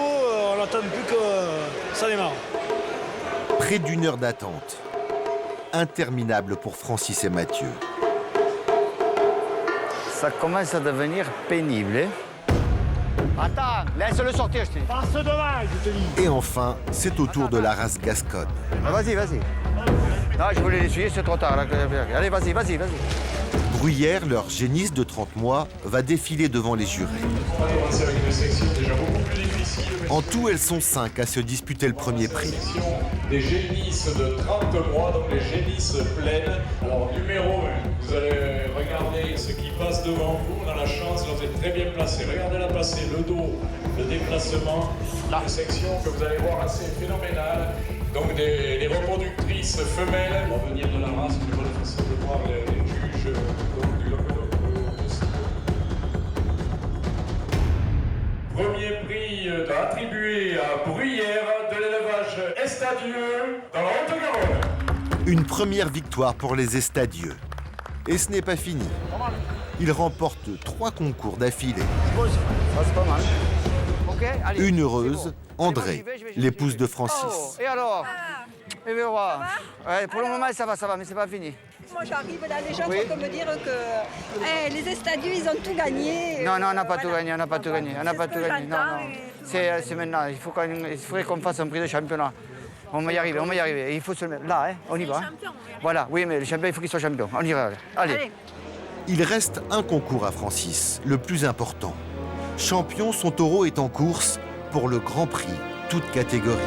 on n'attend plus que ça démarre. Près d'une heure d'attente. Interminable pour Francis et Mathieu. Ça commence à devenir pénible, hein? Attends, laisse-le sortir, je te dis. Passe devant, je te dis. Et enfin, c'est au tour de la race gasconne. Ah, vas-y, vas-y. Non, je voulais l'essuyer, c'est trop tard. Là. Allez, vas-y. Bruyère, leur génisse de 30 mois, va défiler devant les jurés. En tout, elles sont 5 à se disputer le premier prix. Des génisses de 30 mois, donc les génisses pleines. Alors, numéro 1, vous allez regarder ce qui passe devant vous. On a la chance, vous êtes très bien placé. Regardez-la passer, le dos, le déplacement, la section que vous allez voir assez phénoménale. Donc, des reproductrices femelles. On va venir de la race, une bonne façon de voir les juges donc, du Languedoc aussi. Premier prix attribué à Bruyère de l'élevage Estadieux dans la Haute-Garonne. Une première victoire pour les Estadieux. Et ce n'est pas fini. Ils remportent 3 concours d'affilée. C'est pas mal. Okay, allez, une heureuse, bon. André, l'épouse de Francis. Oh, et alors Et bien voilà. Ouais, pour le moment, ça va, mais c'est pas fini. Moi, j'arrive là, les gens vont me dire que les Estadieux, ils ont tout gagné. Non, on n'a pas tout gagné, on n'a pas tout gagné. Non. C'est maintenant, il faudrait qu'on fasse un prix de championnat. On va y arriver. Et il faut se le mettre là, hein, on y va. Hein. Voilà, oui, mais le champion, il faut qu'il soit champion. On y va, allez. Il reste un concours à Francis, le plus important. Champion, son taureau est en course pour le Grand Prix, toute catégorie.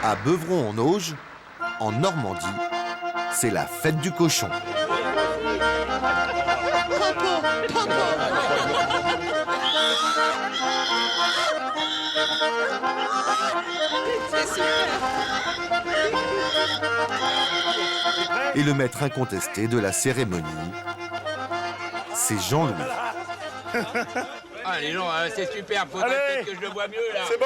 À Beuvron-en-Auge, en Normandie, c'est la fête du cochon. Et le maître incontesté de la cérémonie, c'est Jean-Louis. Ah, les gens, c'est super, faudrait peut-être que je le vois mieux là. C'est bon?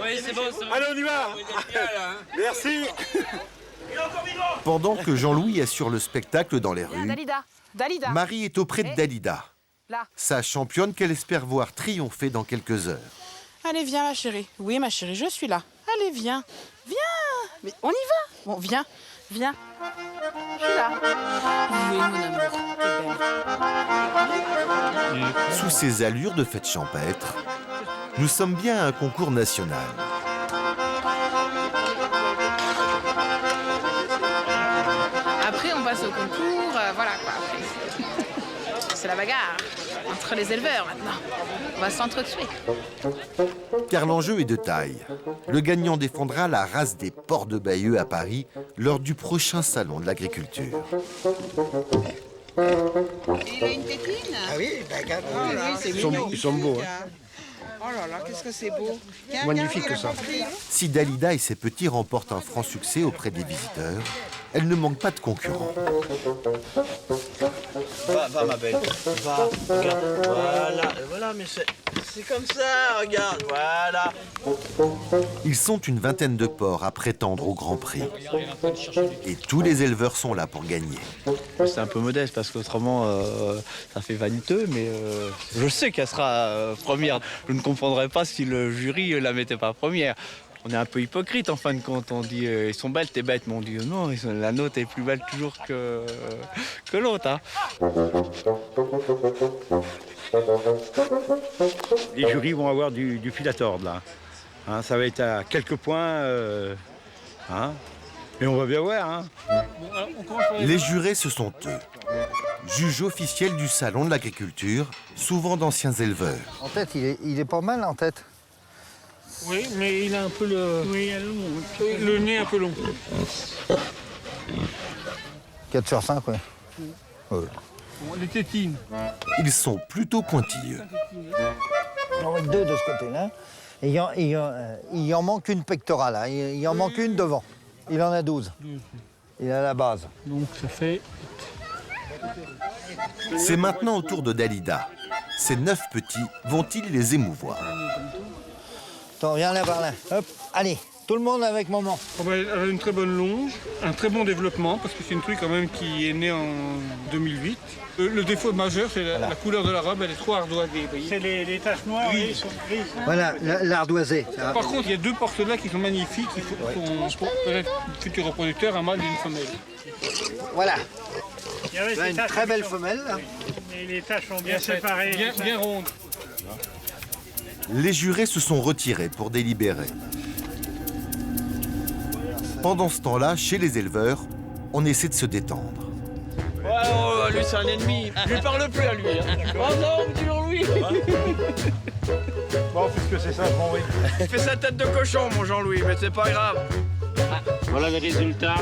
Oui, c'est bon. Allez, on y va. Vous êtes bien là, hein. Merci. Pendant que Jean-Louis assure le spectacle dans les rues, Dalida. Marie est auprès de Dalida, Là. sa championne qu'elle espère voir triompher dans quelques heures. Allez, viens, ma chérie. Oui, ma chérie, je suis là. Allez, viens. Mais on y va. Bon, viens. Je suis là. Oui, mon amour, t'es belle. Sous ces allures de fête champêtre, nous sommes bien à un concours national. Après, on passe au concours, voilà quoi. Après, c'est la bagarre entre les éleveurs maintenant. On va s'entretuer. Car l'enjeu est de taille. Le gagnant défendra la race des porcs de Bayeux à Paris lors du prochain salon de l'agriculture. Il a une tétine? Ah oui, bah, regarde. Oh là, c'est mignon. Ils sont beaux. Hein. Oh là là, qu'est-ce que c'est beau. Magnifique ça. Si Dalida et ses petits remportent un franc succès auprès des visiteurs, elle ne manque pas de concurrents. Va ma belle. Va, regarde. Voilà, mais c'est comme ça, regarde, voilà. Ils sont une vingtaine de porcs à prétendre au Grand Prix. Et tous les éleveurs sont là pour gagner. C'est un peu modeste parce qu'autrement, ça fait vaniteux, mais je sais qu'elle sera première. Je ne comprendrais pas si le jury la mettait pas première. On est un peu hypocrite en fin de compte. On dit ils sont belles tes bêtes, mais on dit non, la nôtre est plus belle toujours que l'autre. Hein. Les jurys vont avoir du fil à tordre là. Hein, ça va être à quelques points. Hein, mais on va bien voir. Hein. Les jurés, ce sont eux. Juges officiels du salon de l'agriculture, souvent d'anciens éleveurs. En tête, il est pas mal en tête. Oui, mais il a un peu le nez un peu long. 4 sur 5, oui. Les tétines. Ils sont plutôt pointilleux. Il en manque 2 de ce côté-là. Et il en manque une pectorale. Hein. Il en manque une devant. Il en a 12. Il a la base. Donc ça fait... C'est maintenant au tour de Dalida. Ces 9 petits vont-ils les émouvoir? Attends, viens là, par là. Hop, allez, tout le monde avec maman. Elle a une très bonne longe, un très bon développement, parce que c'est une truie quand même qui est née en 2008. Le défaut majeur, c'est la couleur de la robe, elle est trop ardoisée. C'est les taches noires et sont grises. Voilà, l'ardoisée. Par contre, il y a 2 portes-là qui sont magnifiques, qui sont peut-être futurs reproducteurs, un mâle et une femelle. Voilà. Là, une très belle femelle. Là. Et les taches sont bien séparées. Bien rondes. Les jurés se sont retirés pour délibérer. Pendant ce temps-là, chez les éleveurs, on essaie de se détendre. Ouais, oh, lui c'est un ennemi. Je lui parle plus à lui. Hein. Oh non, dis-lui. Bon, puisque c'est ça, je m'en vais. Il fait sa tête de cochon, mon Jean-Louis, mais c'est pas grave. Voilà le résultat.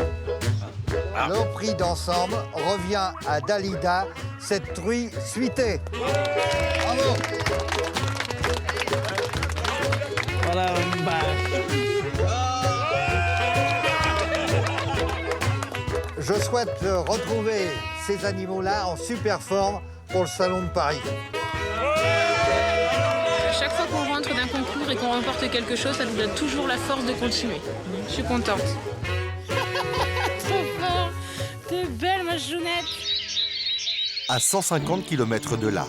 Le prix d'ensemble revient à Dalida, cette truie suitée. Bravo. Voilà une bâche. Je souhaite retrouver ces animaux-là en super forme pour le Salon de Paris. Chaque fois qu'on rentre d'un concours et qu'on remporte quelque chose, ça nous donne toujours la force de continuer. Je suis contente. Trop fort. T'es belle, ma chounette. À 150 km de là,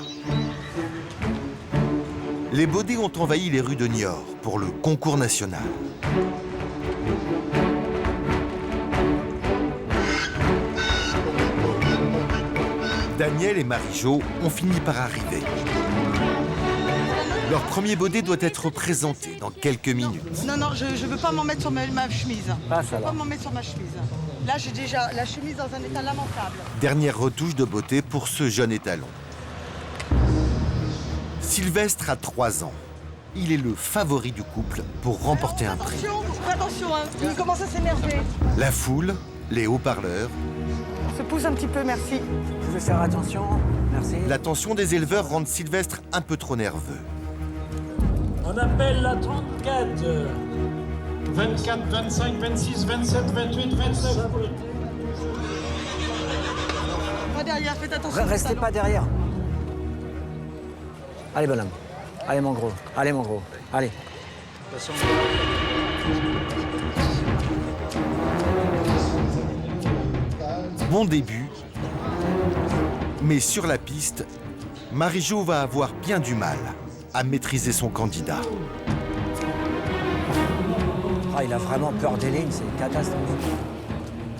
les Baudets ont envahi les rues de Niort pour le concours national. Daniel et Marie-Jo ont fini par arriver. Leur premier baudet doit être présenté dans quelques minutes. Non, non, je ne veux pas m'en mettre sur ma chemise. Passe, Je ne veux pas alors. m'en mettre sur ma chemise. Là, j'ai déjà la chemise dans un état lamentable. Dernière retouche de beauté pour ce jeune étalon. Sylvestre a 3 ans. Il est le favori du couple pour remporter un prix. Attention, attention, hein. Il commence à s'énerver. La foule, les haut-parleurs, On se pousse un petit peu, merci. Vous pouvez faire attention, merci. l'attention des éleveurs rend Sylvestre un peu trop nerveux. On appelle la 34. 24, 25, 26, 27, 28, 29. Pas derrière, faites attention. Restez pas derrière. Allez, bonhomme. Allez, mon gros. Allez, mon gros. Allez. Bon début, mais sur la piste, Marie-Jo va avoir bien du mal à maîtriser son candidat. Ah, il a vraiment peur des lignes, c'est une catastrophe.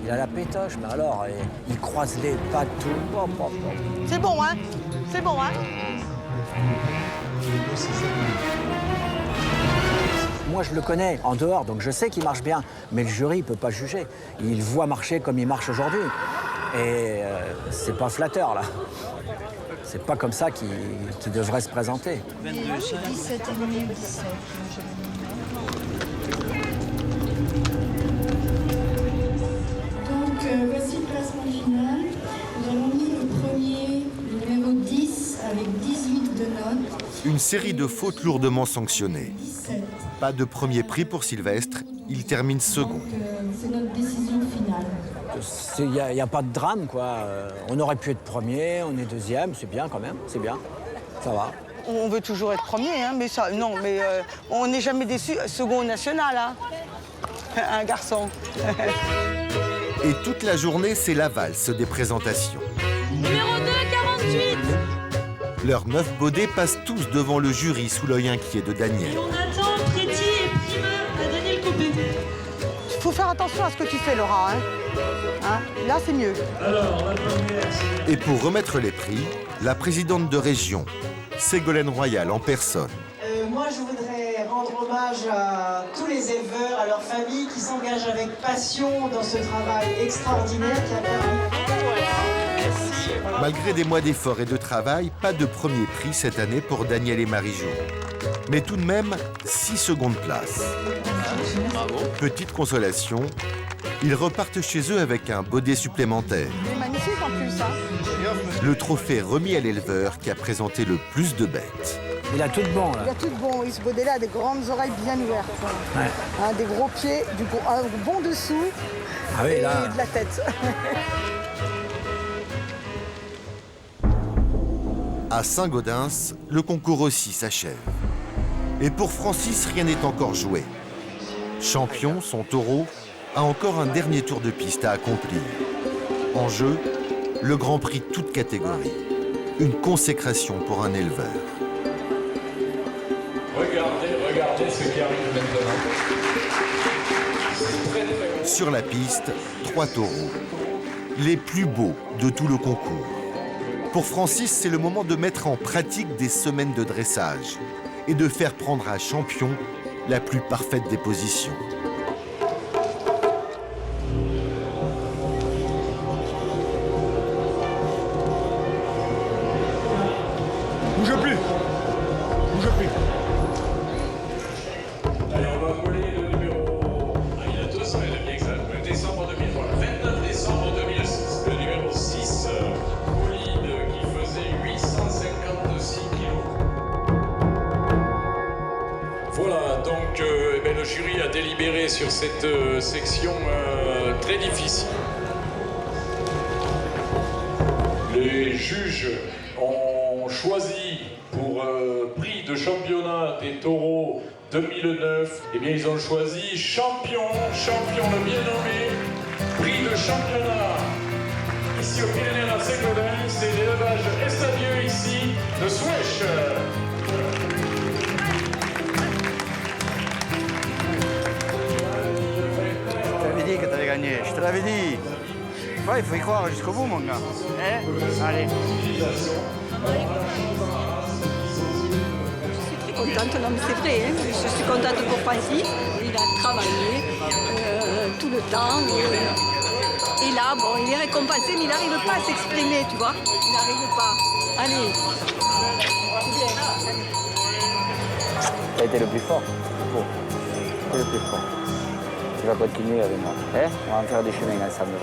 Il a la pétoche, mais alors, il croise les pattes, tout. Hop, hop, hop. C'est bon, hein? C'est bon, hein? Moi, je le connais en dehors, donc je sais qu'il marche bien. Mais le jury, il peut pas juger. Il voit marcher comme il marche aujourd'hui. Et c'est pas flatteur, là. C'est pas comme ça qu'il devrait se présenter. 17 et demi ou 17. Donc, voici le classement final. Nous avons mis le premier, le numéro 10, avec 18 de notes. Une série de fautes lourdement sanctionnées. Pas de premier prix pour Sylvestre, il termine second. C'est notre décision finale. Il n'y a pas de drame, quoi. On aurait pu être premier, on est deuxième, c'est bien quand même, c'est bien. Ça va. On veut toujours être premier, hein, mais ça, non, mais on n'est jamais déçu. Second au national, hein. Un garçon. Et toute la journée, c'est la valse des présentations. Numéro 2, 48. Leurs 9 baudets passent tous devant le jury sous l'œil inquiet de Daniel. On attend Préti et primeur à Daniel Copé. Il faut faire attention à ce que tu fais, Laura. Hein, là, c'est mieux. Alors, la première, c'est... Et pour remettre les prix, la présidente de région, Ségolène Royal en personne. Moi, je voudrais rendre hommage à tous les éleveurs, à leurs familles qui s'engagent avec passion dans ce travail extraordinaire qui a permis... Malgré des mois d'efforts et de travail, pas de premier prix cette année pour Daniel et Marie-Jo. Mais tout de même, 6 secondes place. Bravo. Petite consolation, ils repartent chez eux avec un baudet supplémentaire. C'est magnifique en plus, hein. Le trophée remis à l'éleveur qui a présenté le plus de bêtes. Il a tout de bon, Il là. a tout de bon. Il se baudet là a des grandes oreilles bien ouvertes. Ouais. Hein, des gros pieds, un bon dessous Ah oui, et là. de la tête. À Saint-Gaudens, le concours aussi s'achève. Et pour Francis, rien n'est encore joué. Champion, son taureau, a encore un dernier tour de piste à accomplir. En jeu, le Grand Prix toute catégorie. Une consécration pour un éleveur. Regardez ce qui arrive maintenant. C'est très très bon. Sur la piste, 3 taureaux. Les plus beaux de tout le concours. Pour Francis, c'est le moment de mettre en pratique des semaines de dressage et de faire prendre à Champion la plus parfaite des positions. sur cette section très difficile. Les juges ont choisi pour prix de championnat des taureaux 2009, eh bien ils ont choisi champion le bien nommé, prix de championnat. Ici au Pyrénées-la-Saint-Gaudens, c'est l'élevage Estadieux ici de Souèche. Je t'avais dit que t'avais gagné, je te l'avais dit. Ouais, il faut y croire jusqu'au bout, mon gars. Hein? Allez. Je suis très contente, non mais c'est vrai, hein. Je suis contente pour Francis. Il a travaillé tout le temps. Et là, bon, il est récompensé, mais il n'arrive pas à s'exprimer, tu vois. Il n'arrive pas. Allez. Tu as été le plus fort. Bon. Tu es le plus fort. Tu vas continuer avec moi. Hein? On va en faire des chemins ensemble.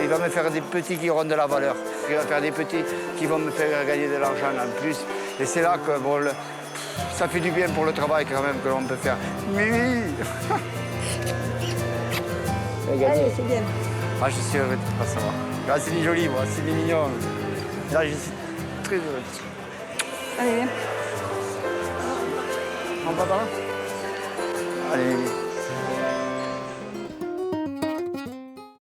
Il va me faire des petits qui auront de la valeur. Il va faire des petits qui vont me faire gagner de l'argent en plus. Et c'est là que bon, ça fait du bien pour le travail quand même que l'on peut faire. Mimi. Allez, c'est bien. Ah, je suis heureux de faire ça. Ah, c'est joli, moi, c'est mignon. Là, je suis très heureux. Allez. On va par là? Allez, Mimi.